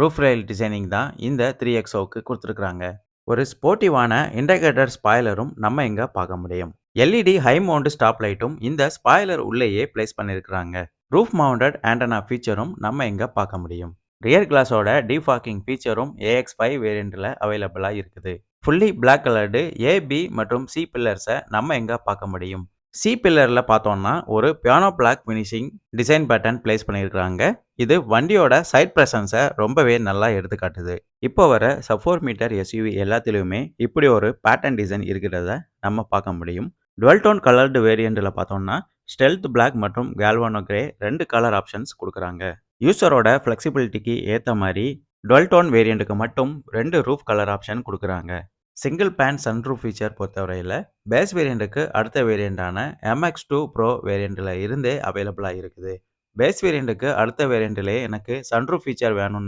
Roof rail designing தான் இந்த 3XOக்கு குடுத்துருக்காங்க. ஒரு ஸ்போர்ட்டிவான இன்டகிரேட்டட் ஸ்பாய்லரும் நம்ம இங்க பார்க்க முடியும். எல்இடி ஹை மவுண்ட் ஸ்டாப் லைட்டும் இந்த ஸ்பாய்லர் உள்ளேயே பிளேஸ் பண்ணியிருக்காங்க. ரூஃப் மவுண்டட் ஆண்டனா ஃபீச்சரும் நம்ம இங்க பார்க்க முடியும். ரியர் கிளாஸோட டிஃபாகிங் ஃபீச்சரும் AX5 வேரியண்ட்ல அவைலபிளா இருக்குது. Fully black coloured A, B மற்றும் சி பில்லர்ஸை நம்ம எங்க பார்க்க முடியும். சி பில்லர்ல பார்த்தோம்னா ஒரு piano black finishing design pattern place பண்ணியிருக்காங்க. இது வண்டியோட சைட் பிரசன்ஸை ரொம்பவே நல்லா எடுத்துக்காட்டுது. இப்போ வர சப் 4 மீட்டர் எஸ்யூவி எல்லாத்துலேயுமே இப்படி ஒரு பேட்டர்ன் டிசைன் இருக்கிறத நம்ம பார்க்க முடியும். டுவெல் டோன் கலர்டு வேரியண்ட்டில் பார்த்தோம்னா ஸ்டெல்த் பிளாக் மற்றும் கேல்வானோ கிரே 2 கலர் ஆப்ஷன்ஸ் கொடுக்குறாங்க. யூசரோட ஃப்ளெக்சிபிலிட்டிக்கு ஏற்ற மாதிரி டுவெல் டோன் வேரியண்ட்டுக்கு மட்டும் 2 ரூஃப் கலர் ஆப்ஷன் கொடுக்குறாங்க. சிங்கிள் பேன் சன்ரூஃப் ஃபீச்சர் பொறுத்தவரையில் பேஸ் வேரியண்ட்டுக்கு அடுத்த வேரியண்டான MX2 ப்ரோ வேரியண்ட்டில் இருந்தே அவைலபிளாக இருக்குது. பேஸ் வேரியண்ட்டுக்கு அடுத்த வேரியண்ட்டிலே எனக்கு சன்ரூஃப் ஃபீச்சர் வேணும்னு